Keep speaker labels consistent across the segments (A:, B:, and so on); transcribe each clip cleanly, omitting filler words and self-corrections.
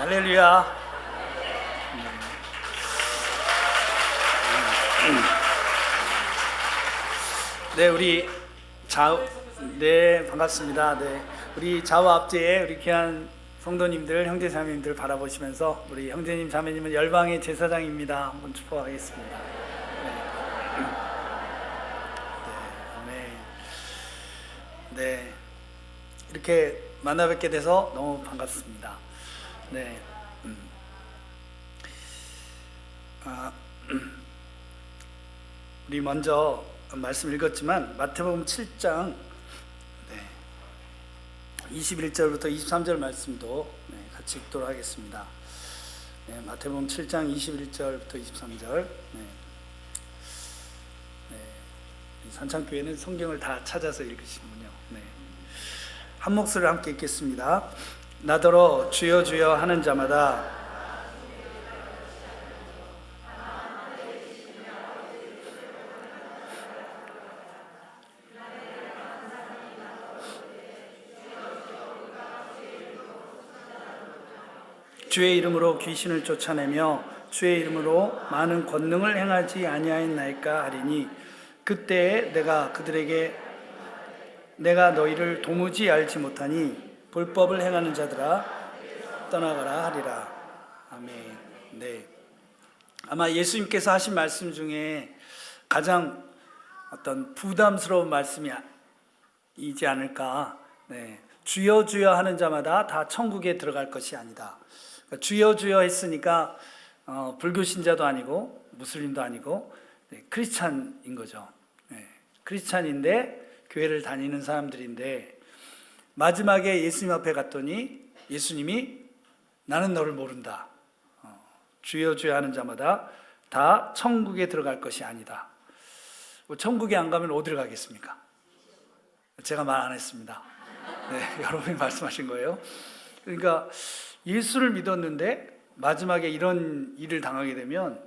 A: 할렐루야. 네, 네, 반갑습니다. 네, 우리 좌우 앞뒤에 우리 귀한 성도님들, 형제 자매님들 바라보시면서 우리 형제님 자매님은 열방의 제사장입니다. 한번 축복하겠습니다. 네, 이렇게 만나 뵙게 돼서 너무 반갑습니다. 네, 우리 먼저 말씀 읽었지만 마태복음 7장 21절부터 23절 말씀도 같이 읽도록 하겠습니다. 네, 마태복음 7장 21절부터 23절. 산창교회는 성경을 다 찾아서 읽으시는군요. 한 목소리를 함께 읽겠습니다. 나더러 주여 주여 하는 자마다 주의 이름으로 귀신을 쫓아내며 주의 이름으로 많은 권능을 행하지 아니하였나이까 하리니 그때에 내가 그들에게 내가 너희를 도무지 알지 못하니 불법을 행하는 자들아 떠나가라 하리라. 아멘. 네. 아마 예수님께서 하신 말씀 중에 가장 어떤 부담스러운 말씀이지 않을까. 네. 주여 주여 하는 자마다 다 천국에 들어갈 것이 아니다. 그러니까 주여 주여 했으니까 불교 신자도 아니고 무슬림도 아니고 크리스찬인 거죠. 크리스찬인데 교회를 다니는 사람들인데 마지막에 예수님 앞에 갔더니 예수님이 나는 너를 모른다. 주여 주여 하는 자마다 다 천국에 들어갈 것이 아니다. 천국에 안 가면 어디로 가겠습니까? 제가 말 안 했습니다. 네, 여러분이 말씀하신 거예요. 그러니까 예수를 믿었는데 마지막에 이런 일을 당하게 되면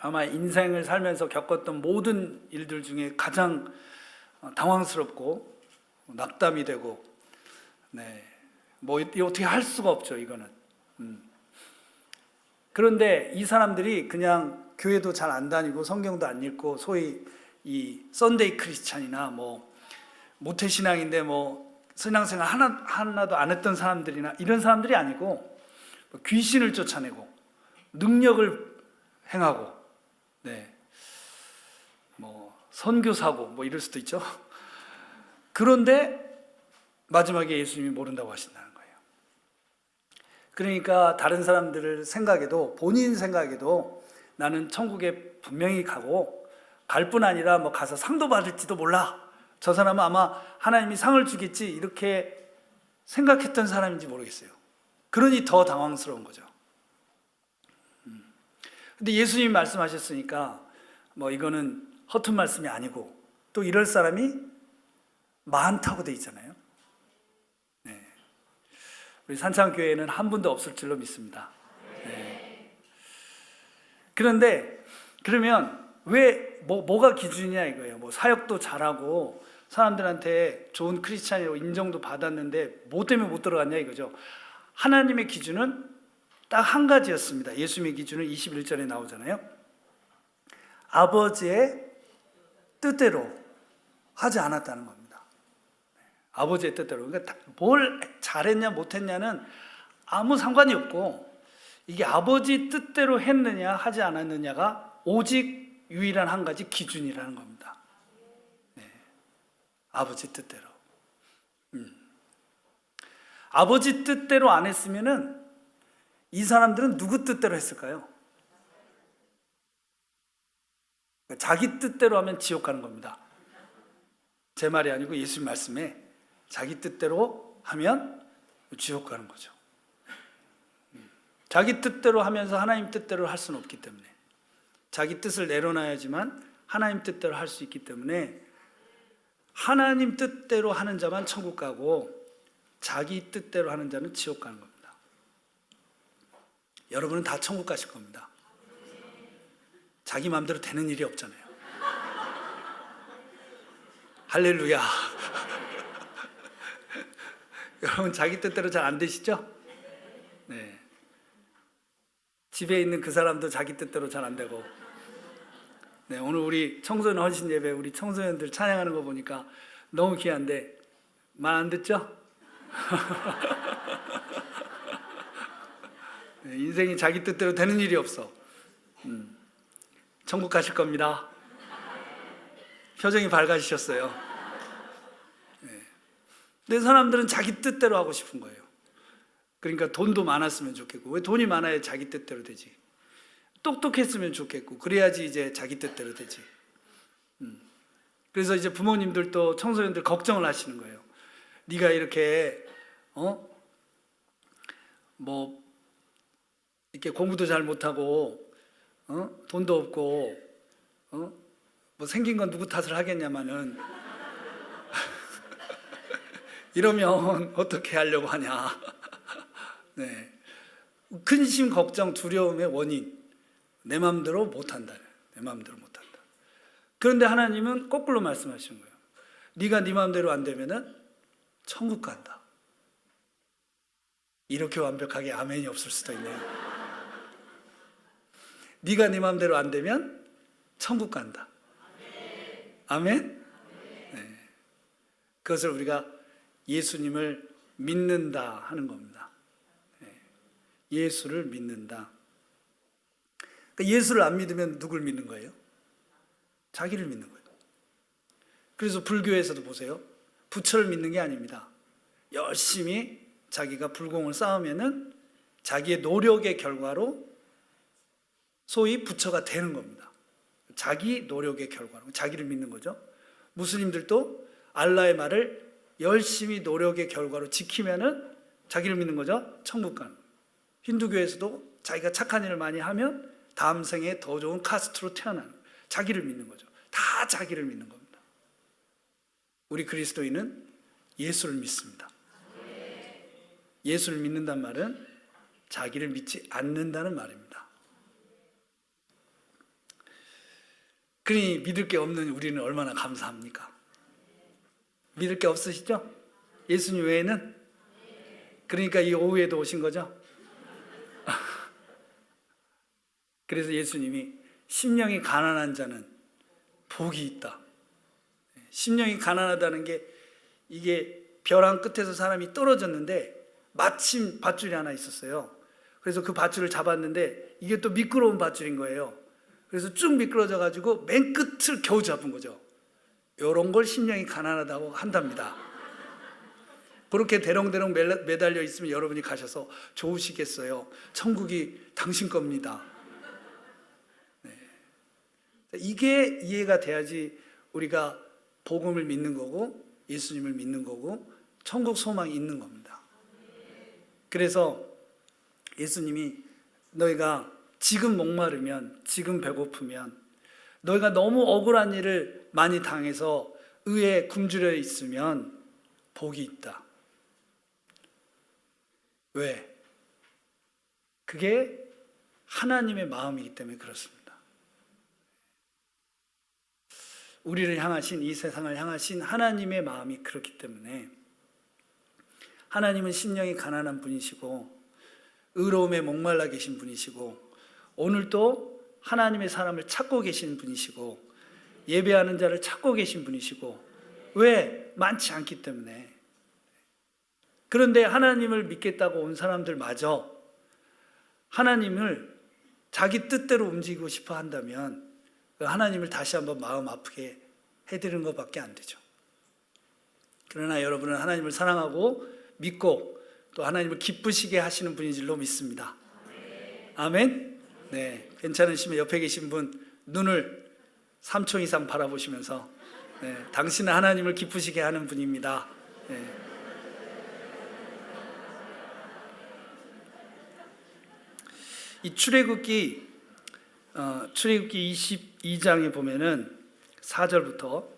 A: 아마 인생을 살면서 겪었던 모든 일들 중에 가장 당황스럽고 낙담이 되고, 뭐 어떻게 할 수가 없죠, 이거는. 그런데 이 사람들이 그냥 교회도 잘 안 다니고 성경도 안 읽고 소위 이 썬데이 크리스찬이나 뭐 모태신앙인데 뭐 신앙생활 하나도 안 했던 사람들이나 이런 사람들이 아니고 귀신을 쫓아내고 능력을 행하고 뭐 선교사고 뭐 이럴 수도 있죠. 그런데 마지막에 예수님이 모른다고 하신다는 거예요. 그러니까 다른 사람들 생각에도 본인 생각에도 나는 천국에 분명히 가고 갈 뿐 아니라 뭐 가서 상도 받을지도 몰라. 저 사람은 아마 하나님이 상을 주겠지 이렇게 생각했던 사람인지 모르겠어요. 그러니 더 당황스러운 거죠. 근데 예수님이 말씀하셨으니까 뭐 이거는 허튼 말씀이 아니고 또 이럴 사람이 많다고 돼 있잖아요. 우리 산창교회에는 한 분도 없을 줄로 믿습니다. 그런데 그러면 왜 뭐가 기준이냐 이거예요. 뭐 사역도 잘하고 사람들한테 좋은 크리스찬이라고 인정도 받았는데 뭐 때문에 못 들어갔냐 이거죠. 하나님의 기준은 딱 한 가지였습니다. 예수님의 기준은 21절에 나오잖아요. 아버지의 뜻대로 하지 않았다는 겁니다. 아버지의 뜻대로. 그러니까 뭘 잘했냐 못했냐는 아무 상관이 없고 이게 아버지 뜻대로 했느냐 하지 않았느냐가 오직 유일한 한 가지 기준이라는 겁니다. 아버지 뜻대로. 아버지 뜻대로 안 했으면은 이 사람들은 누구 뜻대로 했을까요? 자기 뜻대로 하면 지옥 가는 겁니다. 제 말이 아니고 예수님 말씀에 자기 뜻대로 하면 지옥 가는 거죠. 자기 뜻대로 하면서 하나님 뜻대로 할 수는 없기 때문에 자기 뜻을 내려놔야지만 하나님 뜻대로 할 수 있기 때문에 하나님 뜻대로 하는 자만 천국 가고 자기 뜻대로 하는 자는 지옥 가는 겁니다. 여러분은 다 천국 가실 겁니다. 자기 마음대로 되는 일이 없잖아요. 할렐루야. 여러분 자기 뜻대로 잘 안 되시죠? 네. 집에 있는 그 사람도 자기 뜻대로 잘 안 되고. 네, 오늘 우리 청소년 헌신 예배 우리 청소년들 찬양하는 거 보니까 너무 귀한데 말 안 듣죠? 네, 인생이 자기 뜻대로 되는 일이 없어. 천국 가실 겁니다. 표정이 밝아지셨어요. 네. 근데 사람들은 자기 뜻대로 하고 싶은 거예요. 그러니까 돈도 많았으면 좋겠고, 왜 돈이 많아야 자기 뜻대로 되지? 똑똑했으면 좋겠고, 그래야지 이제 자기 뜻대로 되지. 그래서 이제 부모님들도 청소년들 걱정을 하시는 거예요. 네가 이렇게 뭐 이렇게 공부도 잘 못하고 돈도 없고 뭐 생긴 건 누구 탓을 하겠냐마는 이러면 어떻게 하려고 하냐. 네. 근심, 걱정, 두려움의 원인, 내 마음대로 못한다. 내 마음대로 못한다. 그런데 하나님은 거꾸로 말씀하시는 거예요. 네가 네 마음대로 안 되면은 천국 간다. 이렇게 완벽하게 아멘이 없을 수도 있네요. 네가 네 마음대로 안 되면 천국 간다. 아멘? 네. 그것을 우리가 예수님을 믿는다 하는 겁니다. 네. 예수를 믿는다. 그러니까 예수를 안 믿으면 누굴 믿는 거예요? 자기를 믿는 거예요. 그래서 불교에서도 보세요. 부처를 믿는 게 아닙니다. 열심히 자기가 불공을 쌓으면은 자기의 노력의 결과로 소위 부처가 되는 겁니다. 자기 노력의 결과로 자기를 믿는 거죠. 무슬림들도 알라의 말을 열심히 노력의 결과로 지키면은 자기를 믿는 거죠. 천국 가는 거예요. 힌두교에서도 자기가 착한 일을 많이 하면 다음 생에 더 좋은 카스트로 태어나는 거예요. 자기를 믿는 거죠. 다 자기를 믿는 겁니다. 우리 그리스도인은 예수를 믿습니다. 예수를 믿는다는 말은 자기를 믿지 않는다는 말입니다. 그러니 믿을 게 없는 우리는 얼마나 감사합니까? 믿을 게 없으시죠? 예수님 외에는? 그러니까 이 오후에도 오신 거죠? 그래서 예수님이 심령이 가난한 자는 복이 있다. 심령이 가난하다는 게 이게 벼랑 끝에서 사람이 떨어졌는데 마침 밧줄이 하나 있었어요. 그래서 그 밧줄을 잡았는데 이게 또 미끄러운 밧줄인 거예요. 그래서 쭉 미끄러져 가지고 맨 끝을 겨우 잡은 거죠. 이런 걸 심령이 가난하다고 한답니다. 그렇게 대롱대롱 매달려 있으면 여러분이 가셔서 좋으시겠어요. 천국이 당신 겁니다. 네. 이게 이해가 돼야지 우리가 복음을 믿는 거고 예수님을 믿는 거고 천국 소망이 있는 겁니다. 그래서 예수님이 너희가 지금 목마르면, 지금 배고프면, 너희가 너무 억울한 일을 많이 당해서 의에 굶주려 있으면 복이 있다. 왜? 그게 하나님의 마음이기 때문에 그렇습니다. 우리를 향하신, 이 세상을 향하신 하나님의 마음이 그렇기 때문에 하나님은 심령이 가난한 분이시고 의로움에 목말라 계신 분이시고 오늘도 하나님의 사람을 찾고 계신 분이시고 예배하는 자를 찾고 계신 분이시고 왜? 많지 않기 때문에. 그런데 하나님을 믿겠다고 온 사람들마저 하나님을 자기 뜻대로 움직이고 싶어 한다면 하나님을 다시 한번 마음 아프게 해드리는 것밖에 안 되죠. 그러나 여러분은 하나님을 사랑하고 믿고 또 하나님을 기쁘시게 하시는 분인 줄로 믿습니다. 아멘? 네, 괜찮으시면 옆에 계신 분 눈을 3초 이상 바라보시면서 네, 당신은 하나님을 기쁘시게 하는 분입니다. 네. 이 출애굽기 22장에 보면은 4절부터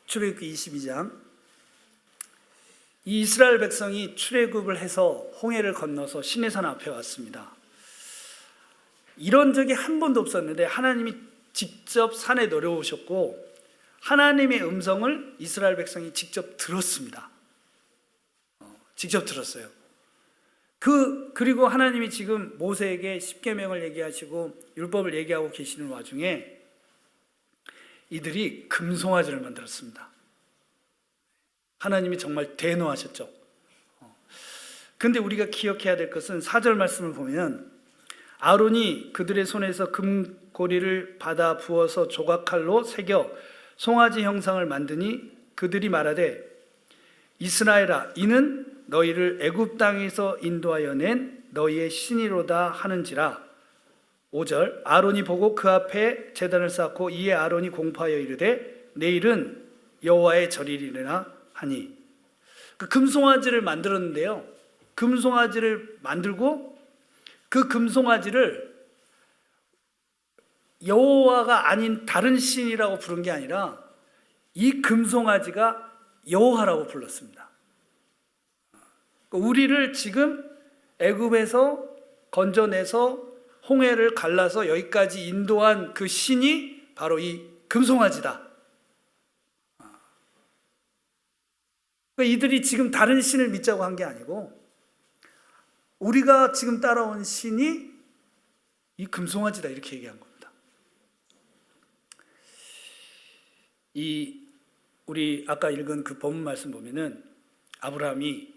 A: 출애굽기 22장 이 이스라엘 백성이 출애굽을 해서 홍해를 건너서 시내산 앞에 왔습니다. 이런 적이 한 번도 없었는데 하나님이 직접 산에 내려오셨고 하나님의 음성을 이스라엘 백성이 직접 들었습니다. 직접 들었어요. 그리고 하나님이 지금 모세에게 십계명을 얘기하시고 율법을 얘기하고 계시는 와중에 이들이 금송아지를 만들었습니다. 하나님이 정말 대노하셨죠. 근데 우리가 기억해야 될 것은 4절 말씀을 보면 아론이 그들의 손에서 금고리를 받아 부어서 조각칼로 새겨 송아지 형상을 만드니 그들이 말하되 이스라엘아 이는 너희를 애굽 땅에서 인도하여 낸 너희의 신이로다 하는지라. 5절 아론이 보고 그 앞에 제단을 쌓고 이에 아론이 공포하여 이르되 내일은 여호와의 절이리라 하니. 그 금송아지를 만들었는데요, 금송아지를 만들고 그 금송아지를 여호와가 아닌 다른 신이라고 부른 게 아니라 이 금송아지가 여호와라고 불렀습니다. 우리를 지금 애굽에서 건져내서 홍해를 갈라서 여기까지 인도한 그 신이 바로 이 금송아지다. 이들이 지금 다른 신을 믿자고 한 게 아니고 우리가 지금 따라온 신이 이 금송아지다 이렇게 얘기한 겁니다. 우리 아까 읽은 그 본문 말씀 보면은 아브라함이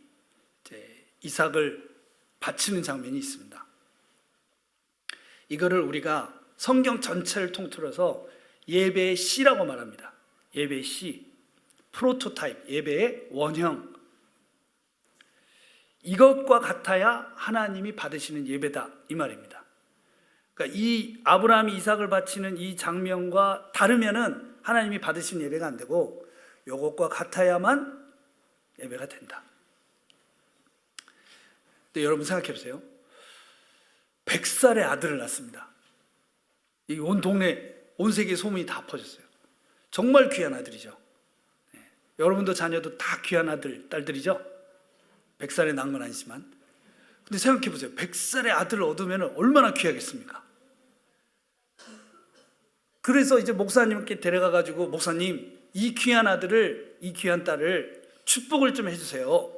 A: 이제 이삭을 바치는 장면이 있습니다. 이거를 우리가 성경 전체를 통틀어서 예배의 시라고 말합니다. 예배의 시, 프로토타입, 예배의 원형. 이것과 같아야 하나님이 받으시는 예배다 이 말입니다. 그러니까 이 아브라함이 이삭을 바치는 이 장면과 다르면은 하나님이 받으시는 예배가 안 되고 이것과 같아야만 예배가 된다. 근데 여러분 생각해 보세요. 100살의 아들을 낳습니다. 이 온 동네, 온 세계 소문이 다 퍼졌어요. 정말 귀한 아들이죠. 네. 여러분도 자녀도 다 귀한 아들, 딸들이죠. 100살에 낳은 건 아니지만. 근데 생각해 보세요. 100살의 아들을 얻으면 얼마나 귀하겠습니까? 그래서 이제 목사님께 데려가가지고 목사님, 이 귀한 아들을, 이 귀한 딸을 축복을 좀 해주세요.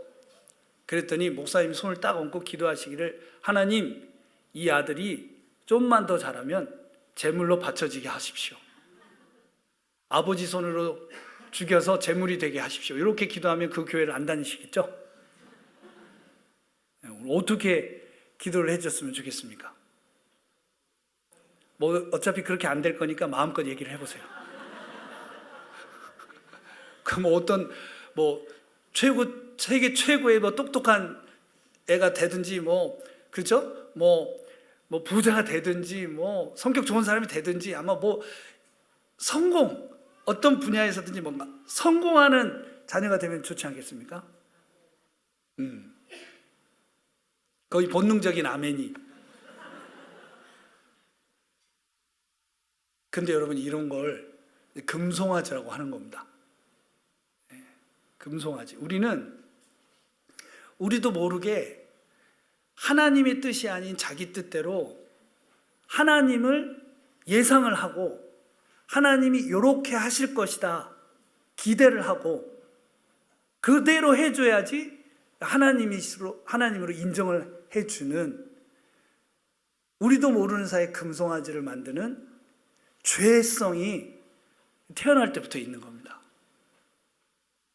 A: 그랬더니 목사님이 손을 딱 얹고 기도하시기를 하나님, 이 아들이 좀만 더 자라면 제물로 바쳐지게 하십시오. 아버지 손으로 죽여서 제물이 되게 하십시오. 이렇게 기도하면 그 교회를 안 다니시겠죠? 어떻게 기도를 해줬으면 좋겠습니까? 뭐 어차피 그렇게 안 될 거니까 마음껏 얘기를 해보세요. 그럼 어떤 세계 최고의 똑똑한 애가 되든지 그렇죠? 부자가 되든지 성격 좋은 사람이 되든지 아마 어떤 분야에서든지 뭔가 성공하는 자녀가 되면 좋지 않겠습니까? 거의 본능적인 아멘이. 근데 여러분 이런 걸 금송아지라고 하는 겁니다. 금송아지. 우리도 모르게 하나님의 뜻이 아닌 자기 뜻대로 하나님을 예상을 하고 하나님이 이렇게 하실 것이다 기대를 하고 그대로 해줘야지 하나님으로 인정을 해주는, 우리도 모르는 사이에 금송아지를 만드는 죄성이 태어날 때부터 있는 겁니다.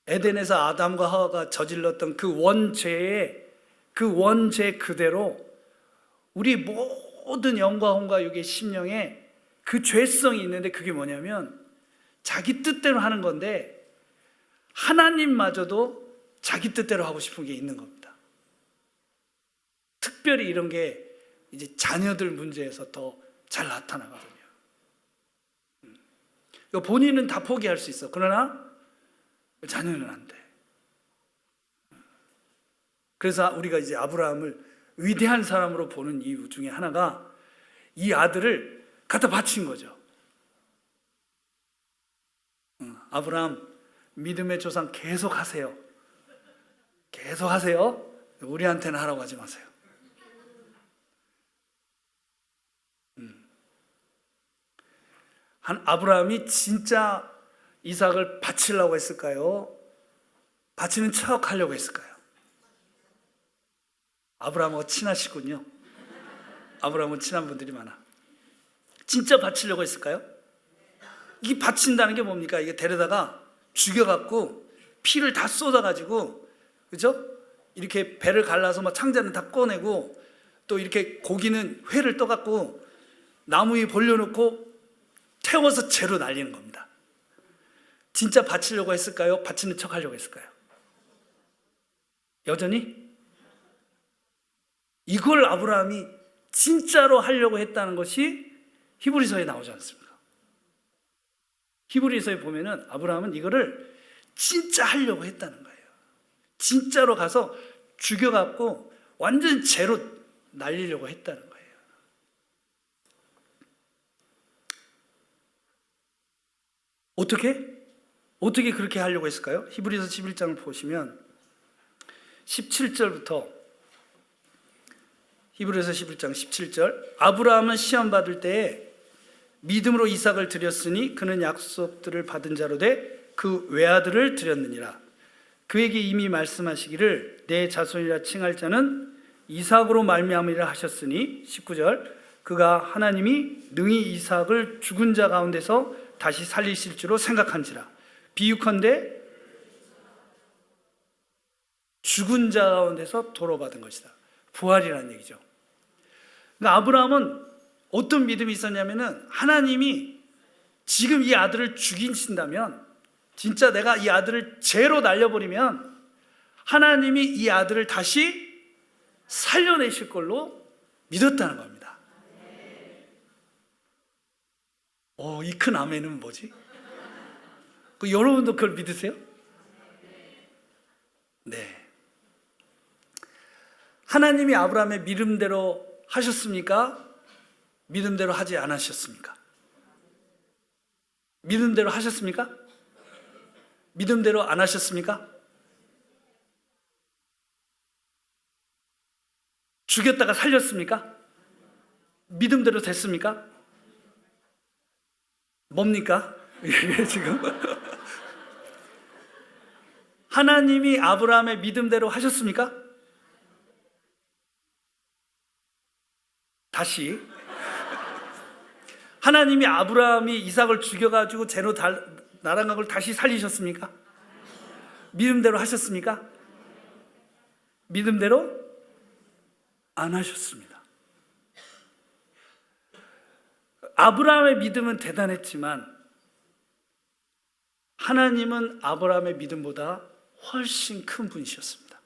A: 에덴에서 아담과 하와가 저질렀던 그 원죄 그대로 우리 모든 영과 혼과 육의 심령에 그 죄성이 있는데, 그게 뭐냐면 자기 뜻대로 하는 건데 하나님마저도 자기 뜻대로 하고 싶은 게 있는 겁니다. 특별히 이런 게 이제 자녀들 문제에서 더 잘 나타나거든요. 본인은 다 포기할 수 있어. 그러나 자녀는 안 돼. 그래서 우리가 이제 아브라함을 위대한 사람으로 보는 이유 중에 하나가 이 아들을 갖다 바친 거죠. 아브라함 믿음의 조상 계속 하세요. 계속 하세요. 우리한테는 하라고 하지 마세요. 아브라함이 진짜 이삭을 바치려고 했을까요? 바치는 척 하려고 했을까요? 아브라함하고 친하시군요. 아브라함은 친한 분들이 많아. 진짜 바치려고 했을까요? 이게 바친다는 게 뭡니까? 이게 데려다가 죽여갖고 피를 다 쏟아가지고, 그죠? 이렇게 배를 갈라서 막 창자는 다 꺼내고, 또 이렇게 고기는 회를 떠갖고 나무 위에 벌려놓고 태워서 재로 날리는 겁니다. 진짜 바치려고 했을까요? 바치는 척 하려고 했을까요? 여전히 이걸 아브라함이 진짜로 하려고 했다는 것이 히브리서에 나오지 않습니까? 히브리서에 보면은 아브라함은 이거를 진짜 하려고 했다는 거예요. 진짜로 가서 죽여갖고 완전 재로 날리려고 했다는 거예요. 어떻게 그렇게 하려고 했을까요? 히브리서 11장을 보시면 17절부터, 히브리서 11장 17절, 아브라함은 시험 받을 때에 믿음으로 이삭을 드렸으니 그는 약속들을 받은 자로 돼 그 외아들을 드렸느니라. 그에게 이미 말씀하시기를 내 자손이라 칭할 자는 이삭으로 말미암으리라 하셨으니, 19절, 그가 하나님이 능히 이삭을 죽은 자 가운데서 다시 살리실 줄로 생각한지라. 비유컨대 죽은 자 가운데서 도로받은 것이다. 부활이라는 얘기죠. 그러니까 아브라함은 어떤 믿음이 있었냐면은, 하나님이 지금 이 아들을 죽이신다면, 진짜 내가 이 아들을 재로 날려버리면 하나님이 이 아들을 다시 살려내실 걸로 믿었다는 겁니다. 이 큰 아멘은 뭐지? 여러분도 그걸 믿으세요? 네. 하나님이 아브라함의 믿음대로 하셨습니까? 믿음대로 하지 않으셨습니까? 믿음대로 하셨습니까? 믿음대로 안 하셨습니까? 죽였다가 살렸습니까? 믿음대로 됐습니까? 뭡니까? 이게 지금 하나님이 아브라함의 믿음대로 하셨습니까? 다시, 하나님이 아브라함이 이삭을 죽여가지고 재로 날아간 걸 다시 살리셨습니까? 믿음대로 하셨습니까? 믿음대로 안 하셨습니다. 아브라함의 믿음은 대단했지만 하나님은 아브라함의 믿음보다 훨씬 큰 분이셨습니다.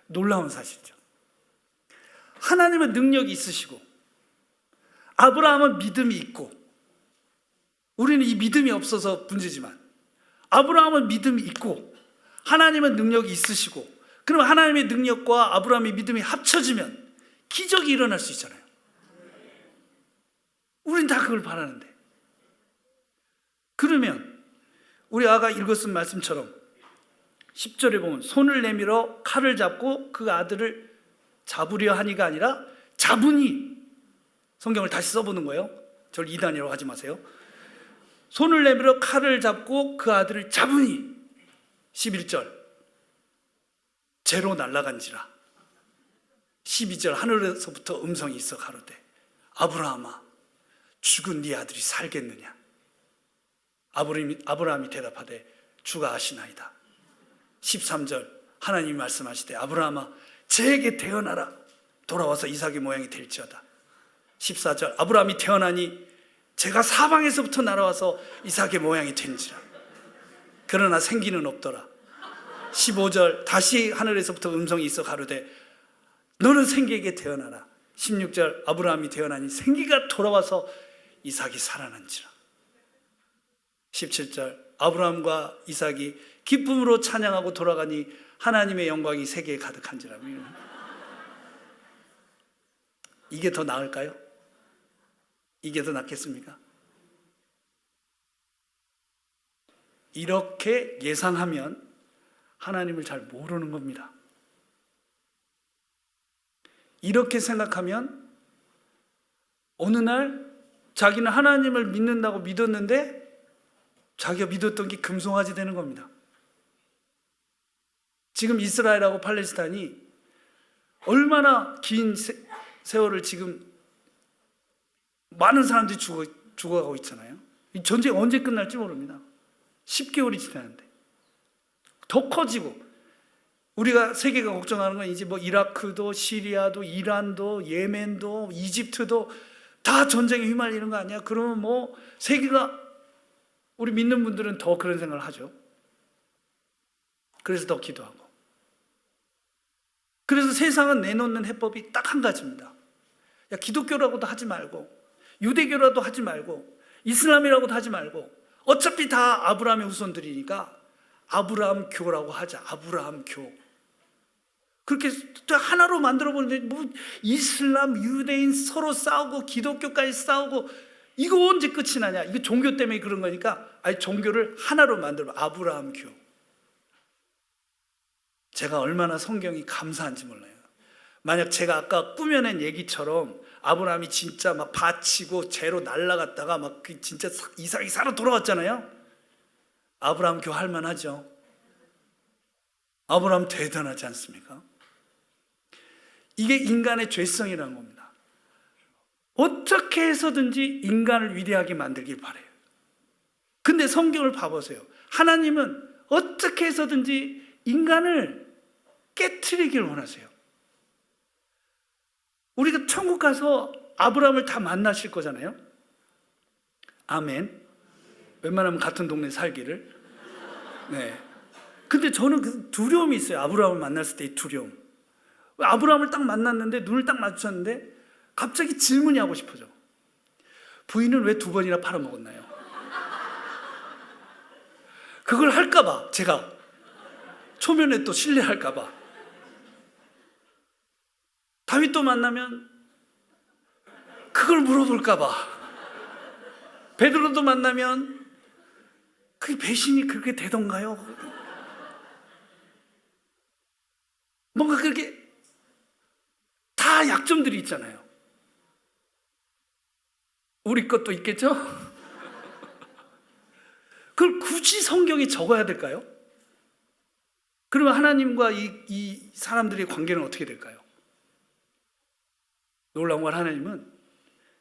A: 놀라운 사실이죠. 하나님은 능력이 있으시고 아브라함은 믿음이 있고, 우리는 이 믿음이 없어서 문제지만 아브라함은 믿음이 있고 하나님은 능력이 있으시고, 그럼 하나님의 능력과 아브라함의 믿음이 합쳐지면 기적이 일어날 수 있잖아요. 우린 다 그걸 바라는데, 그러면 우리 아까 읽었은 말씀처럼 10절에 보면 손을 내밀어 칼을 잡고 그 아들을 잡으려 하니가 아니라 잡으니, 성경을 다시 써보는 거예요. 저를 이단이라고 하지 마세요. 손을 내밀어 칼을 잡고 그 아들을 잡으니, 11절, 재로 날아간지라. 12절, 하늘에서부터 음성이 있어 가로되 아브라함아 죽은 네 아들이 살겠느냐. 아브라함이 대답하되 주가 아시나이다. 13절, 하나님이 말씀하시되 아브라함아 제게 태어나라. 돌아와서 이삭의 모양이 될지어다. 14절, 아브라함이 태어나니 제가 사방에서부터 날아와서 이삭의 모양이 된지라. 그러나 생기는 없더라. 15절, 다시 하늘에서부터 음성이 있어 가로되 너는 생기에게 태어나라. 16절, 아브라함이 태어나니 생기가 돌아와서 이삭이 살아난지라. 17절, 아브라함과 이삭이 기쁨으로 찬양하고 돌아가니 하나님의 영광이 세계에 가득한지라. 이게 더 나을까요? 이게 더 낫겠습니까? 이렇게 예상하면 하나님을 잘 모르는 겁니다. 이렇게 생각하면 어느 날 자기는 하나님을 믿는다고 믿었는데 자기가 믿었던 게 금송아지 되는 겁니다. 지금 이스라엘하고 팔레스타인이 얼마나 긴 세월을 지금 많은 사람들이 죽어가고 있잖아요. 이 전쟁 언제 끝날지 모릅니다. 10개월이 지나는데 더 커지고, 우리가 세계가 걱정하는 건 이제 뭐 이라크도 시리아도 이란도 예멘도 이집트도 다 전쟁에 휘말리는 거 아니야? 그러면 뭐 세계가, 우리 믿는 분들은 더 그런 생각을 하죠. 그래서 더 기도하고. 그래서 세상은 내놓는 해법이 딱 한 가지입니다. 야, 기독교라고도 하지 말고 유대교라도 하지 말고 이슬람이라고도 하지 말고 어차피 다 아브라함의 후손들이니까 아브라함 교라고 하자. 아브라함 교. 그렇게 하나로 만들어 보는데 뭐 이슬람, 유대인 서로 싸우고 기독교까지 싸우고, 이거 언제 끝이 나냐? 이거 종교 때문에 그런 거니까 아니 종교를 하나로 만들어. 아브라함 교. 제가 얼마나 성경이 감사한지 몰라요. 만약 제가 아까 꾸며낸 얘기처럼 아브라함이 진짜 막 바치고 재로 날아갔다가 막 진짜 이삭이 살아 돌아왔잖아요. 아브라함 교 할만하죠. 아브라함 대단하지 않습니까? 이게 인간의 죄성이라는 겁니다. 어떻게 해서든지 인간을 위대하게 만들길 바라요. 근데 성경을 봐보세요. 하나님은 어떻게 해서든지 인간을 깨트리길 원하세요. 우리가 천국 가서 아브라함을 다 만나실 거잖아요. 아멘. 웬만하면 같은 동네 살기를. 네. 근데 저는 그 두려움이 있어요. 아브라함을 만났을 때의 두려움. 아브라함을 딱 만났는데, 눈을 딱 마주쳤는데 갑자기 질문이 하고 싶어져. 부인은 왜 2번이나 팔아먹었나요? 그걸 할까봐, 제가 초면에 또 신뢰할까봐. 다윗도 만나면 그걸 물어볼까봐. 베드로도 만나면 그 배신이 그렇게 되던가요? 뭔가 그렇게 다 약점들이 있잖아요. 우리 것도 있겠죠? 그걸 굳이 성경에 적어야 될까요? 그러면 하나님과 이 사람들의 관계는 어떻게 될까요? 놀라운 건 하나님은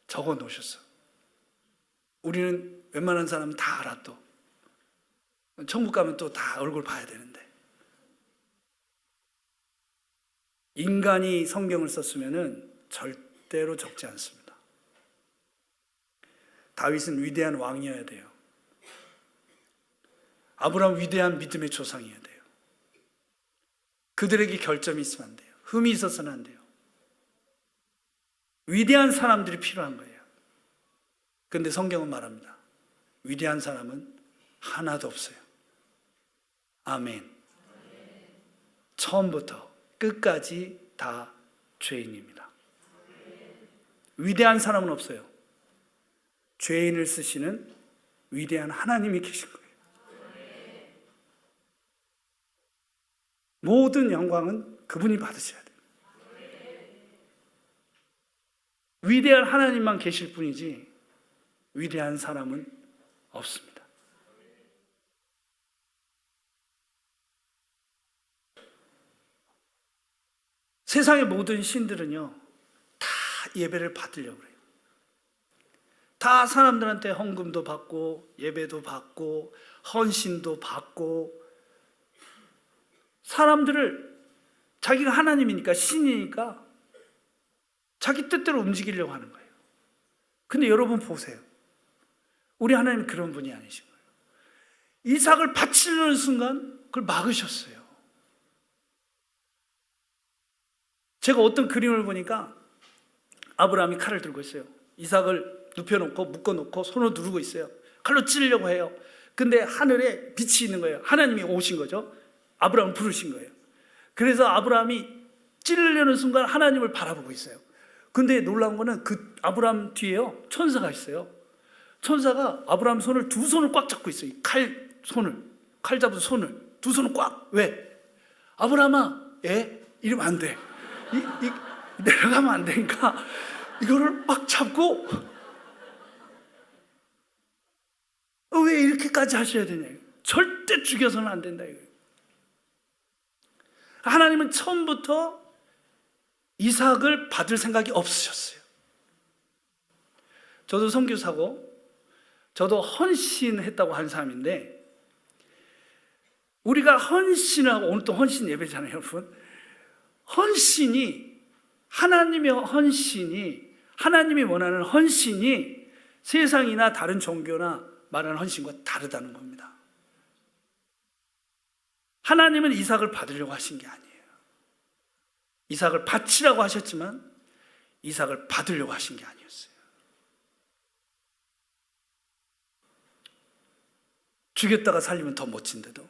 A: 적어 놓으셨어. 우리는 웬만한 사람은 다 알아. 또 천국 가면 또 다 얼굴 봐야 되는데, 인간이 성경을 썼으면 절대로 적지 않습니다. 다윗은 위대한 왕이어야 돼요. 아브라함 위대한 믿음의 조상이어야 돼요. 그들에게 결점이 있으면 안 돼요. 흠이 있어서는 안 돼요. 위대한 사람들이 필요한 거예요. 그런데 성경은 말합니다. 위대한 사람은 하나도 없어요. 아멘. 처음부터 끝까지 다 죄인입니다. 위대한 사람은 없어요. 죄인을 쓰시는 위대한 하나님이 계신 거예요. 모든 영광은 그분이 받으셔야 돼요. 위대한 하나님만 계실 뿐이지 위대한 사람은 없습니다. 세상의 모든 신들은요, 다 예배를 받으려고 그래요. 다 사람들한테 헌금도 받고 예배도 받고 헌신도 받고, 사람들을 자기가 하나님이니까, 신이니까 자기 뜻대로 움직이려고 하는 거예요. 근데 여러분 보세요. 우리 하나님은 그런 분이 아니신 거예요. 이삭을 바치려는 순간 그걸 막으셨어요. 제가 어떤 그림을 보니까 아브라함이 칼을 들고 있어요. 이삭을 눕혀놓고 묶어놓고 손을 누르고 있어요. 칼로 찌르려고 해요. 근데 하늘에 빛이 있는 거예요. 하나님이 오신 거죠. 아브라함을 부르신 거예요. 그래서 아브라함이 찌르려는 순간 하나님을 바라보고 있어요. 근데 놀라운 거는 그 아브라함 뒤에요, 천사가 있어요. 천사가 아브라함 손을, 2손을 꽉 잡고 있어요. 칼 잡은 손을 2손을 꽉. 왜? 아브라함아, 이러면 안 돼. 내려가면 안 되니까 이거를 막 잡고, 왜 이렇게까지 하셔야 되냐. 절대 죽여서는 안 된다. 이거예요. 하나님은 처음부터 이삭을 받을 생각이 없으셨어요. 저도 선교사고 저도 헌신했다고 하는 사람인데, 우리가 헌신하고, 오늘 또 헌신 예배잖아요, 여러분. 헌신이, 하나님의 헌신이, 하나님이 원하는 헌신이 세상이나 다른 종교나 말하는 헌신과 다르다는 겁니다. 하나님은 이삭을 받으려고 하신 게 아니에요. 이삭을 바치라고 하셨지만 이삭을 받으려고 하신 게 아니었어요. 죽였다가 살리면 더 멋진데도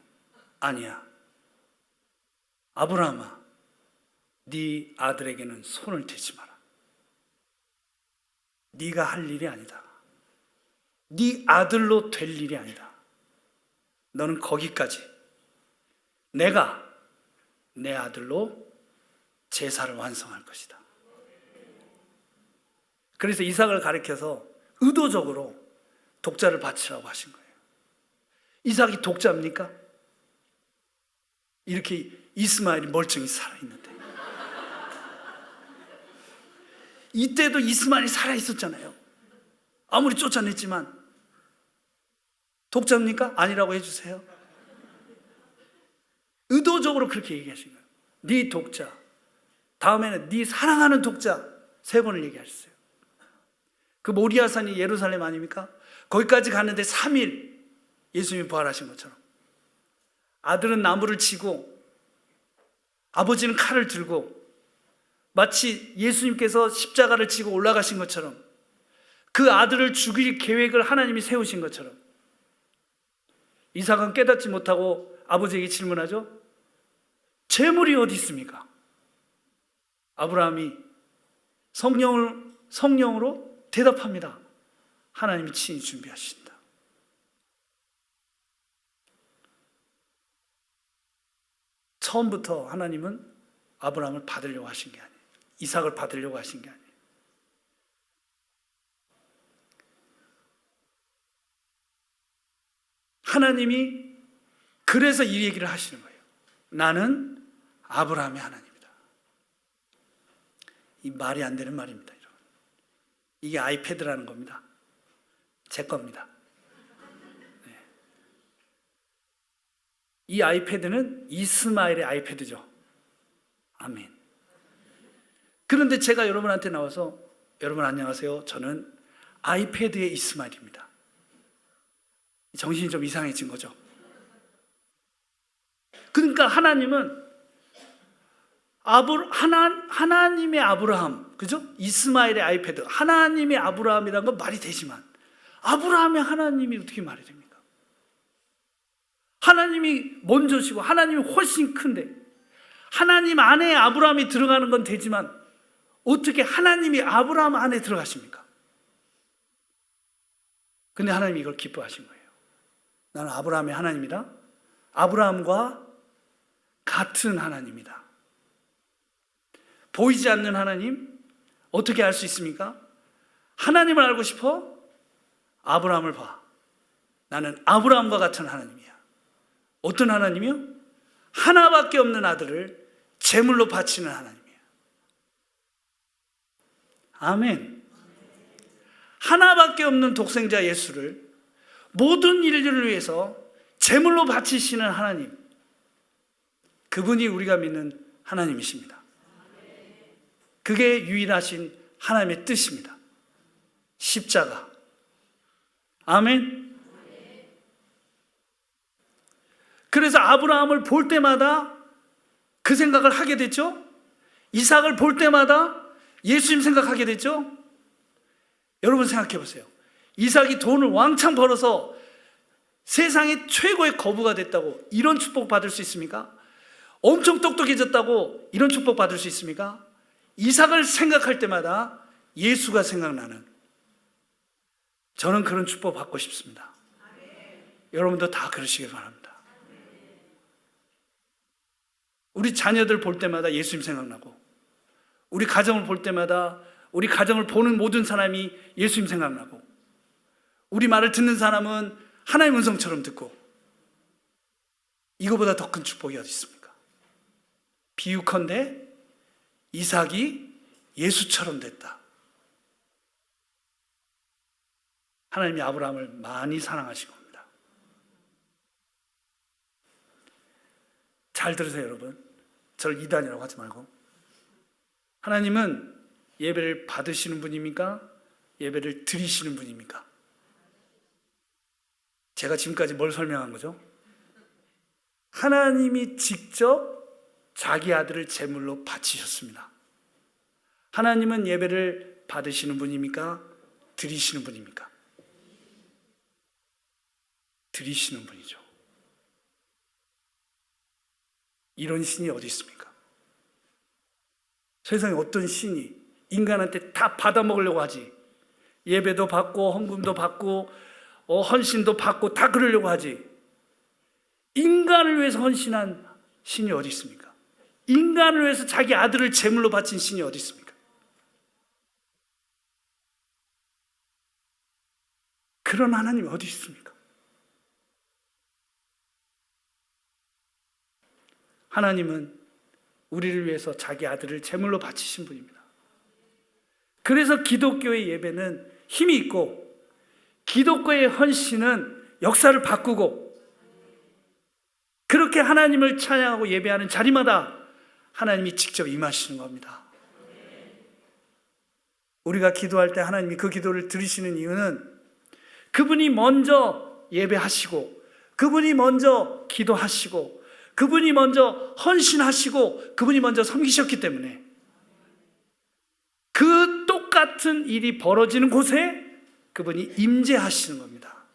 A: 아니야. 아브라함아, 네 아들에게는 손을 대지 마라. 네가 할 일이 아니다. 네 아들로 될 일이 아니다. 너는 거기까지. 내가 내 아들로 제사를 완성할 것이다. 그래서 이삭을 가리켜서 의도적으로 독자를 바치라고 하신 거예요. 이삭이 독자입니까? 이렇게 이스마엘이 멀쩡히 살아있는데. 이때도 이스마엘이 살아있었잖아요. 아무리 쫓아냈지만. 독자입니까? 아니라고 해주세요. 의도적으로 그렇게 얘기하신 거예요. 네 독자, 다음에는 네 사랑하는 독자, 3번을 얘기하셨어요. 그 모리아산이 예루살렘 아닙니까? 거기까지 갔는데 3일 예수님이 부활하신 것처럼 아들은 나무를 치고 아버지는 칼을 들고 마치 예수님께서 십자가를 지고 올라가신 것처럼 그 아들을 죽일 계획을 하나님이 세우신 것처럼 이삭은 깨닫지 못하고 아버지에게 질문하죠. 재물이 어디 있습니까? 아브라함이 성령으로 대답합니다. 하나님이 친히 준비하신다. 처음부터 하나님은 아브라함을 받으려고 하신 게 아니에요. 이삭을 받으려고 하신 게 아니에요. 하나님이 그래서 이 얘기를 하시는 거예요. 나는 아브라함의 하나님이다. 이 말이 안 되는 말입니다, 여러분. 이게 아이패드라는 겁니다. 제 겁니다. 네. 이 아이패드는 이스마엘의 아이패드죠. 아멘. 그런데 제가 여러분한테 나와서 여러분 안녕하세요. 저는 아이패드의 이스마엘입니다. 정신이 좀 이상해진 거죠. 그러니까 하나님은 하나님의 아브라함, 그죠? 이스마엘의 아이패드, 하나님의 아브라함이라는 건 말이 되지만 아브라함의 하나님이 어떻게 말이 됩니까? 하나님이 먼저시고 하나님이 훨씬 큰데 하나님 안에 아브라함이 들어가는 건 되지만 어떻게 하나님이 아브라함 안에 들어가십니까? 근데 하나님이 이걸 기뻐하신 거예요. 나는 아브라함의 하나님이다. 아브라함과 같은 하나님이다. 보이지 않는 하나님, 어떻게 알 수 있습니까? 하나님을 알고 싶어? 아브라함을 봐. 나는 아브라함과 같은 하나님이야. 어떤 하나님이요? 하나밖에 없는 아들을 제물로 바치는 하나님이야. 아멘. 하나밖에 없는 독생자 예수를 모든 인류를 위해서 제물로 바치시는 하나님, 그분이 우리가 믿는 하나님이십니다. 그게 유일하신 하나님의 뜻입니다. 십자가. 아멘. 그래서 아브라함을 볼 때마다 그 생각을 하게 됐죠. 이삭을 볼 때마다 예수님 생각하게 됐죠. 여러분 생각해 보세요. 이삭이 돈을 왕창 벌어서 세상의 최고의 거부가 됐다고 이런 축복 받을 수 있습니까? 엄청 똑똑해졌다고 이런 축복 받을 수 있습니까? 이삭을 생각할 때마다 예수가 생각나는, 저는 그런 축복 받고 싶습니다. 여러분도 다 그러시길 바랍니다. 우리 자녀들 볼 때마다 예수님 생각나고, 우리 가정을 볼 때마다 우리 가정을 보는 모든 사람이 예수님 생각나고, 우리 말을 듣는 사람은 하나님의 음성처럼 듣고, 이거보다 더 큰 축복이 어디 있습니까? 비유컨대 이삭이 예수처럼 됐다. 하나님이 아브라함을 많이 사랑하신 겁니다. 잘 들으세요, 여러분. 저를 이단이라고 하지 말고. 하나님은 예배를 받으시는 분입니까? 예배를 드리시는 분입니까? 제가 지금까지 뭘 설명한 거죠? 하나님이 직접 자기 아들을 제물로 바치셨습니다. 하나님은 예배를 받으시는 분입니까? 드리시는 분입니까? 드리시는 분이죠. 이런 신이 어디 있습니까? 세상에 어떤 신이 인간한테 다 받아먹으려고 하지. 예배도 받고 헌금도 받고 헌신도 받고 다 그러려고 하지. 인간을 위해서 헌신한 신이 어디 있습니까? 인간을 위해서 자기 아들을 제물로 바친 신이 어디 있습니까? 그런 하나님이 어디 있습니까? 하나님은 우리를 위해서 자기 아들을 제물로 바치신 분입니다. 그래서 기독교의 예배는 힘이 있고 기독교의 헌신은 역사를 바꾸고 그렇게 하나님을 찬양하고 예배하는 자리마다 하나님이 직접 임하시는 겁니다. 우리가 기도할 때 하나님이 그 기도를 들으시는 이유는 그분이 먼저 예배하시고 그분이 먼저 기도하시고 그분이 먼저 헌신하시고 그분이 먼저 섬기셨기 때문에 그 똑같은 일이 벌어지는 곳에 그분이 임재하시는 겁니다.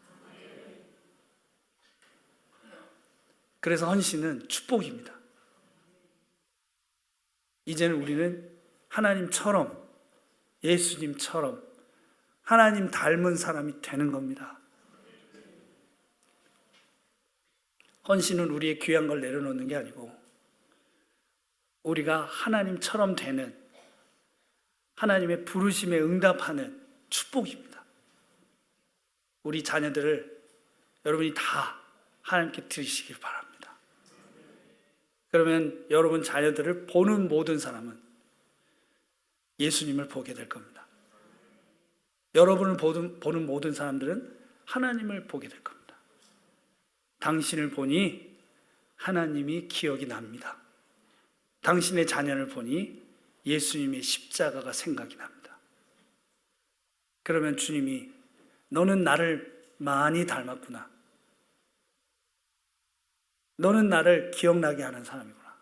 A: 그래서 헌신은 축복입니다. 이제는 우리는 하나님처럼 예수님처럼 하나님 닮은 사람이 되는 겁니다. 헌신은 우리의 귀한 걸 내려놓는 게 아니고 우리가 하나님처럼 되는 하나님의 부르심에 응답하는 축복입니다. 우리 자녀들을 여러분이 다 하나님께 드리시길 바랍니다. 그러면 여러분 자녀들을 보는 모든 사람은 예수님을 보게 될 겁니다. 여러분을 보는 모든 사람들은 하나님을 보게 될 겁니다. 당신을 보니 하나님이 기억이 납니다. 당신의 자녀를 보니 예수님의 십자가가 생각이 납니다. 그러면 주님이 너는 나를 많이 닮았구나. 너는 나를 기억나게 하는 사람이구나.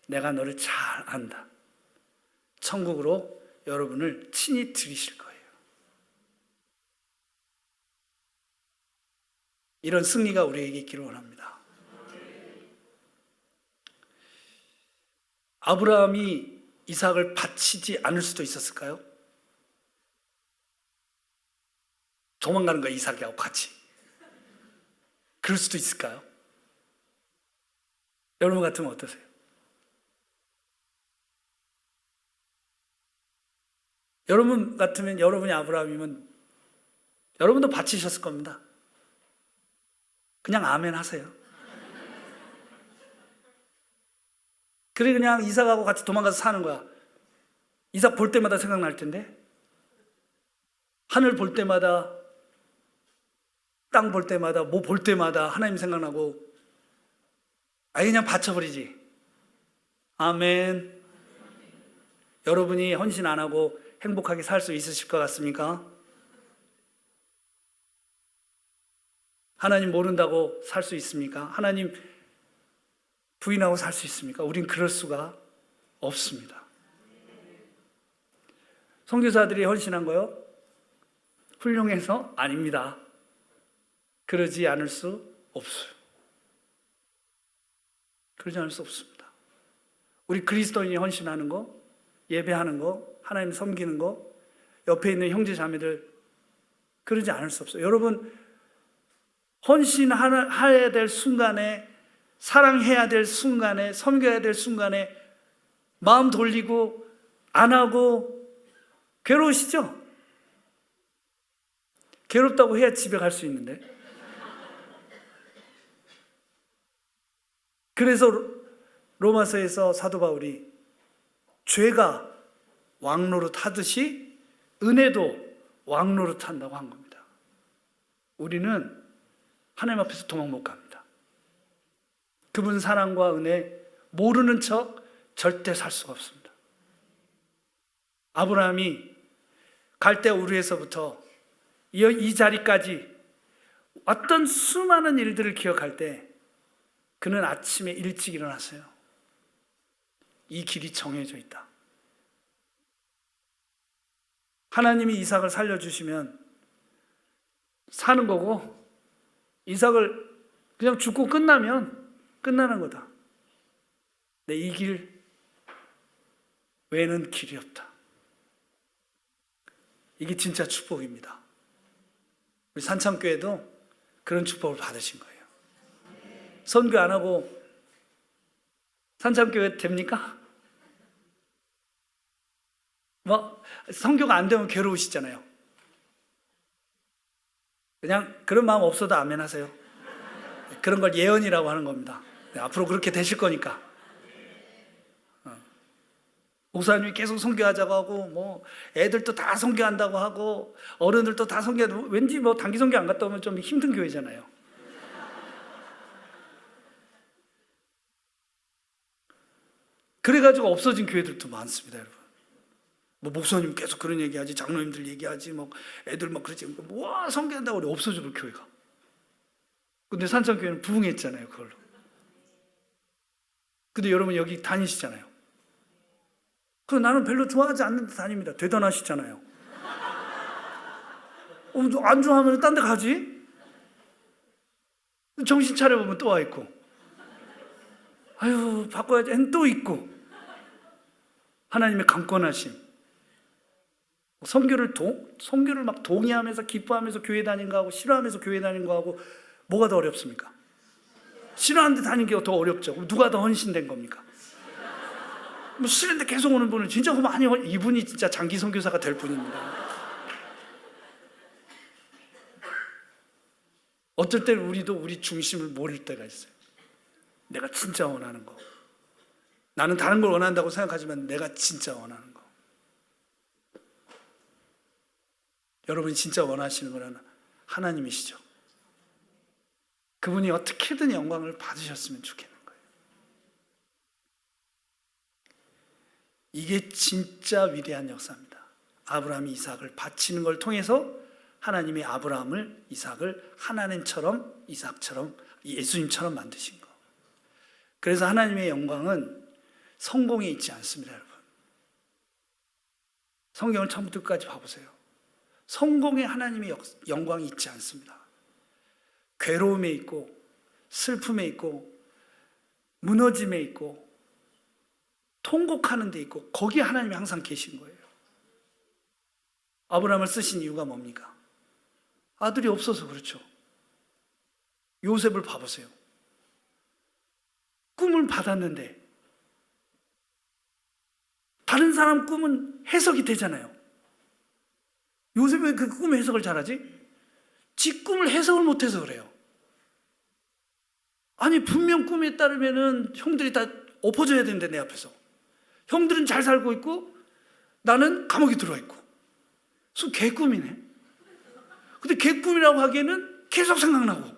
A: 내가 너를 잘 안다. 천국으로 여러분을 친히 들이실 거예요. 이런 승리가 우리에게 있기를 원합니다. 아브라함이 이삭을 바치지 않을 수도 있었을까요? 도망가는 거야, 이삭하고 같이. 그럴 수도 있을까요? 여러분 같으면 어떠세요? 여러분 같으면 여러분이 아브라함이면 여러분도 바치셨을 겁니다. 그냥 아멘 하세요. 그래 그냥 이삭하고 같이 도망가서 사는 거야. 이삭 볼 때마다 생각날 텐데 하늘 볼 때마다 땅 볼 때마다 뭐 볼 때마다 하나님 생각나고 아예 그냥 바쳐버리지. 아멘. 여러분이 헌신 안 하고 행복하게 살 수 있으실 것 같습니까? 하나님 모른다고 살 수 있습니까? 하나님 부인하고 살 수 있습니까? 우린 그럴 수가 없습니다. 선교사들이 헌신한 거요? 훌륭해서? 아닙니다. 그러지 않을 수 없어요. 그러지 않을 수 없습니다. 우리 그리스도인이 헌신하는 거, 예배하는 거, 하나님 섬기는 거, 옆에 있는 형제 자매들 그러지 않을 수 없어요. 여러분 헌신해야 될 순간에, 사랑해야 될 순간에, 섬겨야 될 순간에 마음 돌리고 안 하고 괴로우시죠? 괴롭다고 해야 집에 갈 수 있는데. 그래서 로마서에서 사도 바울이 죄가 왕노릇 하듯이 은혜도 왕노릇 한다고 한 겁니다. 우리는 하나님 앞에서 도망 못 갑니다. 그분 사랑과 은혜 모르는 척 절대 살 수가 없습니다. 아브라함이 갈대 우르에서부터 이 자리까지 어떤 수많은 일들을 기억할 때 그는 아침에 일찍 일어났어요. 이 길이 정해져 있다. 하나님이 이삭을 살려주시면 사는 거고, 이삭을 그냥 죽고 끝나면 끝나는 거다. 근데 이 길 외에는 길이 없다. 이게 진짜 축복입니다. 우리 산창교회도 그런 축복을 받으신 거예요. 선교 안 하고 산창교회 됩니까? 선교가 안 되면 괴로우시잖아요. 그냥 그런 마음 없어도 아멘 하세요. 그런 걸 예언이라고 하는 겁니다. 앞으로 그렇게 되실 거니까. 목사님이 계속 선교하자고 하고, 애들도 다 선교한다고 하고, 어른들도 다 선교하고, 왠지 단기 선교 안 갔다 오면 좀 힘든 교회잖아요. 그래가지고 없어진 교회들도 많습니다, 여러분. 목사님 계속 그런 얘기하지, 장로님들 얘기하지, 애들 그러지, 선교한다고 그래, 없어져, 교회가. 근데 산천교회는 부흥했잖아요, 그걸로. 근데 여러분 여기 다니시잖아요. 나는 별로 좋아하지 않는데 다닙니다. 대단하시잖아요. 안 좋아하면 딴 데 가지? 정신 차려보면 또 와 있고, 아유, 바꿔야지, 또 있고. 하나님의 강권하심. 선교를 막 동의하면서 기뻐하면서 교회 다닌 거 하고 싫어하면서 교회 다닌 거 하고 뭐가 더 어렵습니까? 싫어하는데 다니는 게 더 어렵죠. 그럼 누가 더 헌신된 겁니까? 싫은데 계속 오는 분은 진짜 이분이 진짜 장기 선교사가 될 분입니다. 어쩔 때 우리도 우리 중심을 모를 때가 있어요. 내가 진짜 원하는 거. 나는 다른 걸 원한다고 생각하지만 내가 진짜 원하는 거. 여러분이 진짜 원하시는 거는 하나님이시죠. 그분이 어떻게든 영광을 받으셨으면 좋겠는 거예요. 이게 진짜 위대한 역사입니다. 아브라함이 이삭을 바치는 걸 통해서 하나님이 아브라함을, 이삭을 하나님처럼, 이삭처럼, 예수님처럼 만드신 거. 그래서 하나님의 영광은 성공에 있지 않습니다, 여러분. 성경을 처음부터 끝까지 봐보세요. 성공에 하나님의 영광이 있지 않습니다. 괴로움에 있고, 슬픔에 있고, 무너짐에 있고, 통곡하는 데 있고, 거기에 하나님이 항상 계신 거예요. 아브라함을 쓰신 이유가 뭡니까? 아들이 없어서 그렇죠. 요셉을 봐보세요. 꿈을 받았는데 다른 사람 꿈은 해석이 되잖아요. 요셉이 왜 그 꿈의 해석을 잘하지? 지 꿈을 해석을 못해서 그래요. 아니 분명 꿈에 따르면은 형들이 다 엎어져야 되는데 내 앞에서 형들은 잘 살고 있고 나는 감옥에 들어와 있고 무슨 개꿈이네. 근데 개꿈이라고 하기에는 계속 생각나고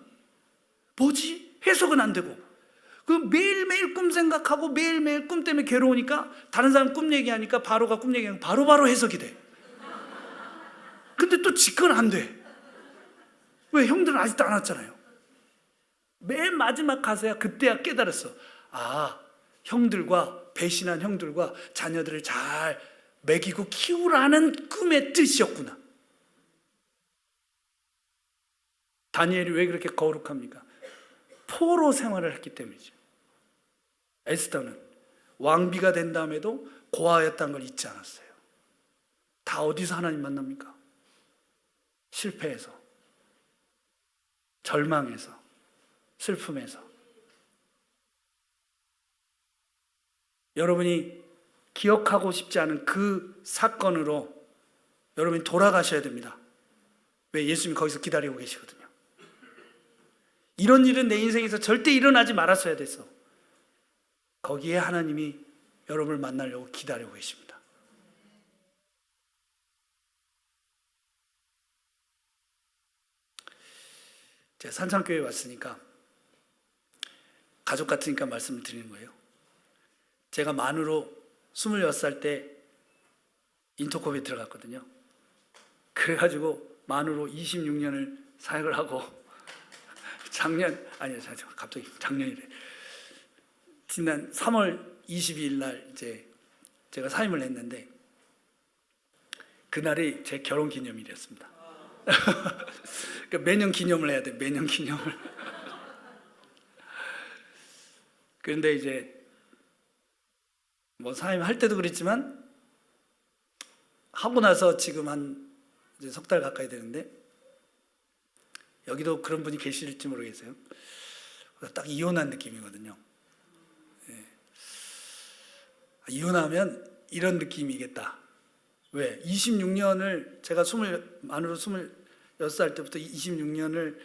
A: 뭐지? 해석은 안 되고 그 매일매일 꿈 생각하고 매일매일 꿈 때문에 괴로우니까 다른 사람 꿈 얘기하니까 바로가 꿈 얘기하니까 바로바로 해석이 돼. 근데 또 지건 안 돼. 왜? 형들은 아직도 안 왔잖아요. 맨 마지막 가서야 그때야 깨달았어. 아, 형들과 배신한 형들과 자녀들을 잘 먹이고 키우라는 꿈의 뜻이었구나. 다니엘이 왜 그렇게 거룩합니까? 포로 생활을 했기 때문이죠. 에스더는 왕비가 된 다음에도 고아였다는 걸 잊지 않았어요. 다 어디서 하나님 만납니까? 실패해서, 절망해서, 슬픔에서. 여러분이 기억하고 싶지 않은 그 사건으로 여러분이 돌아가셔야 됩니다. 왜? 예수님이 거기서 기다리고 계시거든요. 이런 일은 내 인생에서 절대 일어나지 말았어야 됐어. 거기에 하나님이 여러분을 만나려고 기다리고 계십니다. 제가 산창교회에 왔으니까 가족 같으니까 말씀을 드리는 거예요. 제가 만으로 26살 때 인터콤에 들어갔거든요. 그래가지고 만으로 26년을 사역을 하고 작년이래. 지난 3월 22일 날 이제 제가 사임을 했는데 그날이 제 결혼 기념일이었습니다. 그러니까 매년 기념을 해야 돼, 매년 기념을. 그런데 이제 뭐 사임할 때도 그랬지만 하고 나서 지금 한 이제 석 달 가까이 되는데 여기도 그런 분이 계실지 모르겠어요. 딱 이혼한 느낌이거든요. 예. 이혼하면 이런 느낌이겠다. 왜? 26년을 제가 만으로 26살 때부터 26년을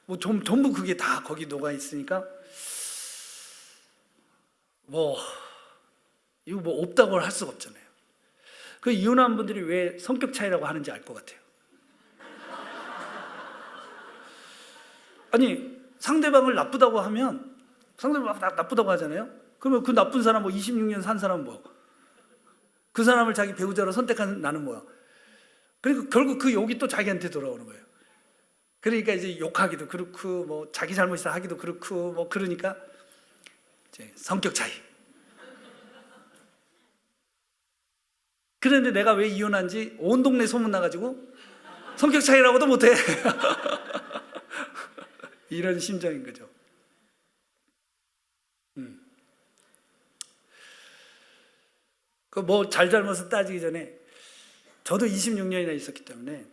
A: 뭐 전부 그게 다 거기 녹아 있으니까 뭐 이거 뭐 없다고 할 수가 없잖아요. 그 이혼한 분들이 왜 성격 차이라고 하는지 알 것 같아요. 아니 상대방을 나쁘다고 하면 상대방 나쁘다고 하잖아요. 그러면 그 나쁜 사람 뭐 26년 산 사람은 뭐? 그 사람을 자기 배우자로 선택한 나는 뭐야? 그러니까 결국 그 욕이 또 자기한테 돌아오는 거예요. 그러니까 이제 욕하기도 그렇고 뭐 자기 잘못이다 하기도 그렇고 뭐 그러니까 이제 성격 차이. 그런데 내가 왜 이혼한지 온 동네 소문 나가지고 성격 차이라고도 못해. 이런 심정인 거죠. 그 뭐 잘잘못을 따지기 전에 저도 26년이나 있었기 때문에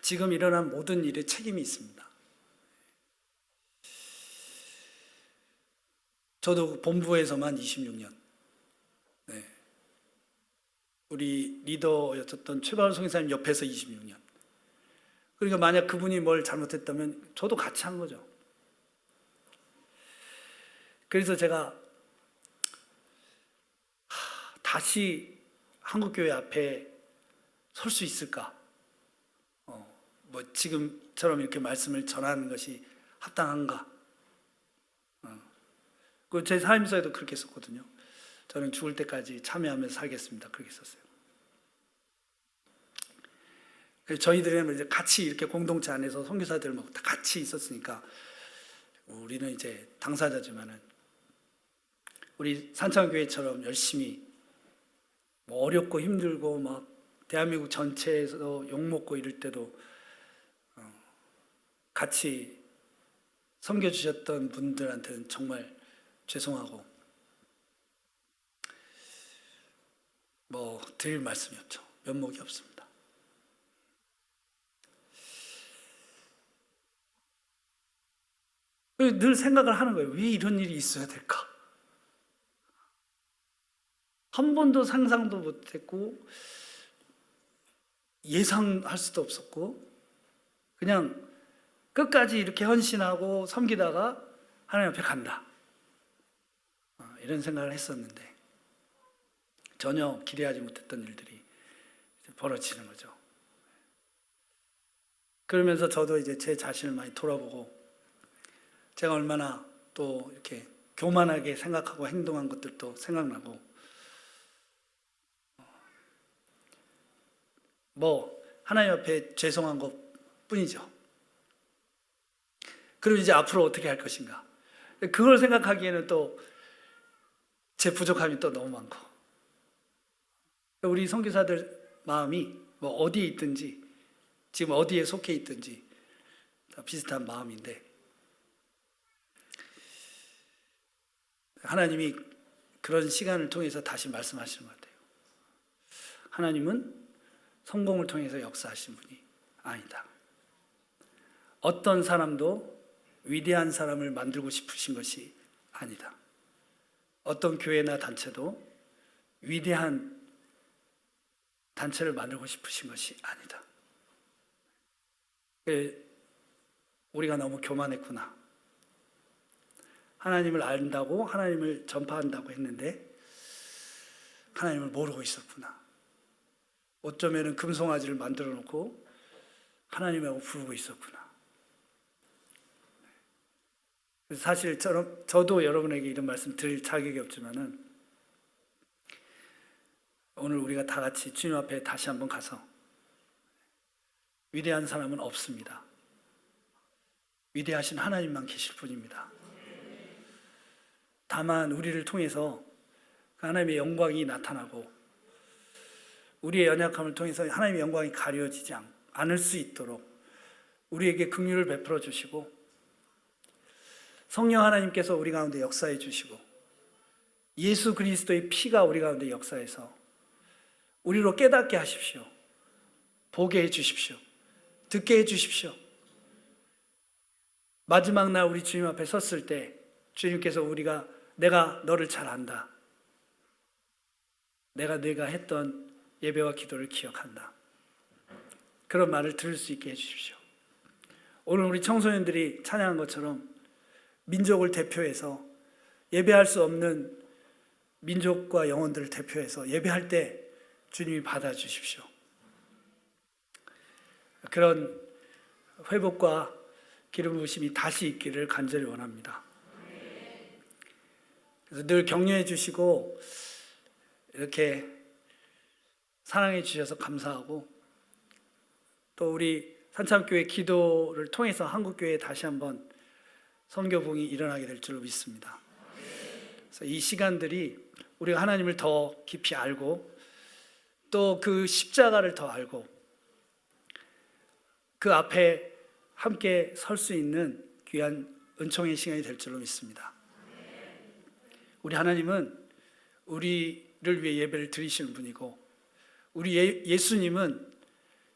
A: 지금 일어난 모든 일에 책임이 있습니다. 저도 본부에서만 26년. 네. 우리 리더였었던 최바울 성교사님 옆에서 26년. 그러니까 만약 그분이 뭘 잘못했다면 저도 같이 한 거죠. 그래서 제가 다시 한국교회 앞에 설 수 있을까? 뭐 지금처럼 이렇게 말씀을 전하는 것이 합당한가? 제 사임서에도 그렇게 썼거든요. 저는 죽을 때까지 참여하면서 살겠습니다. 그렇게 썼어요. 저희들은 이제 같이 이렇게 공동체 안에서 선교사들 다 같이 있었으니까 우리는 이제 당사자지만은 우리 산창교회처럼 열심히 뭐 어렵고 힘들고 막 대한민국 전체에서 욕먹고 이럴 때도 같이 섬겨주셨던 분들한테는 정말 죄송하고 뭐 드릴 말씀이 없죠. 면목이 없습니다. 늘 생각을 하는 거예요. 왜 이런 일이 있어야 될까? 한 번도 상상도 못했고 예상할 수도 없었고 그냥 끝까지 이렇게 헌신하고 섬기다가 하나님 앞에 간다. 이런 생각을 했었는데 전혀 기대하지 못했던 일들이 벌어지는 거죠. 그러면서 저도 이제 제 자신을 많이 돌아보고 제가 얼마나 또 이렇게 교만하게 생각하고 행동한 것들도 생각나고 뭐 하나님 앞에 죄송한 것 뿐이죠. 그럼 이제 앞으로 어떻게 할 것인가? 그걸 생각하기에는 또 제 부족함이 또 너무 많고 우리 선교사들 마음이 뭐 어디에 있든지 지금 어디에 속해 있든지 다 비슷한 마음인데 하나님이 그런 시간을 통해서 다시 말씀하시는 것 같아요. 하나님은 성공을 통해서 역사하신 분이 아니다. 어떤 사람도 위대한 사람을 만들고 싶으신 것이 아니다. 어떤 교회나 단체도 위대한 단체를 만들고 싶으신 것이 아니다. 우리가 너무 교만했구나. 하나님을 안다고 하나님을 전파한다고 했는데 하나님을 모르고 있었구나. 어쩌면 금송아지를 만들어 놓고 하나님이라고 부르고 있었구나. 사실 저도 여러분에게 이런 말씀 드릴 자격이 없지만은 오늘 우리가 다 같이 주님 앞에 다시 한번 가서 위대한 사람은 없습니다. 위대하신 하나님만 계실 뿐입니다. 다만 우리를 통해서 그 하나님의 영광이 나타나고 우리의 연약함을 통해서 하나님의 영광이 가려지지 않을 수 있도록 우리에게 긍휼을 베풀어 주시고 성령 하나님께서 우리 가운데 역사해 주시고 예수 그리스도의 피가 우리 가운데 역사해서 우리로 깨닫게 하십시오. 보게 해 주십시오. 듣게 해 주십시오. 마지막 날 우리 주님 앞에 섰을 때 주님께서 내가 너를 잘 안다. 내가 했던 예배와 기도를 기억한다. 그런 말을 들을 수 있게 해주십시오. 오늘 우리 청소년들이 찬양한 것처럼 민족을 대표해서 예배할 수 없는 민족과 영혼들을 대표해서 예배할 때 주님이 받아주십시오. 그런 회복과 기름 부으심이 다시 있기를 간절히 원합니다. 그래서 늘 격려해 주시고 이렇게 사랑해 주셔서 감사하고 또 우리 산참교회 기도를 통해서 한국교회에 다시 한번 선교부흥이 일어나게 될 줄로 믿습니다. 그래서 이 시간들이 우리가 하나님을 더 깊이 알고 또 그 십자가를 더 알고 그 앞에 함께 설 수 있는 귀한 은총의 시간이 될 줄로 믿습니다. 우리 하나님은 우리를 위해 예배를 드리시는 분이고 우리 예수님은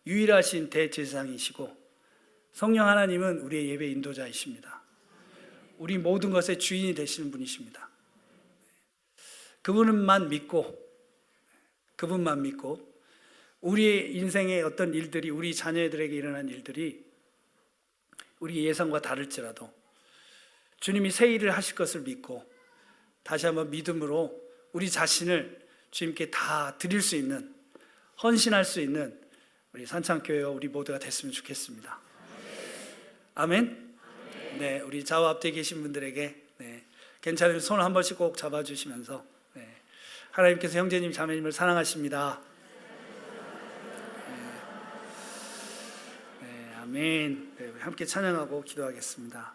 A: 유일하신 대제사장이시고 성령 하나님은 우리의 예배 인도자이십니다. 우리 모든 것의 주인이 되시는 분이십니다. 그분만 믿고 우리의 인생의 어떤 일들이 우리 자녀들에게 일어난 일들이 우리 예상과 다를지라도 주님이 새 일을 하실 것을 믿고 다시 한번 믿음으로 우리 자신을 주님께 다 드릴 수 있는 헌신할 수 있는 우리 산창교회와 우리 모두가 됐으면 좋겠습니다. 아멘. 네, 우리 좌우 앞뒤에 계신 분들에게 괜찮으면 손을 한 번씩 꼭 잡아주시면서 하나님께서 형제님 자매님을 사랑하십니다. 아멘. 함께 찬양하고 기도하겠습니다.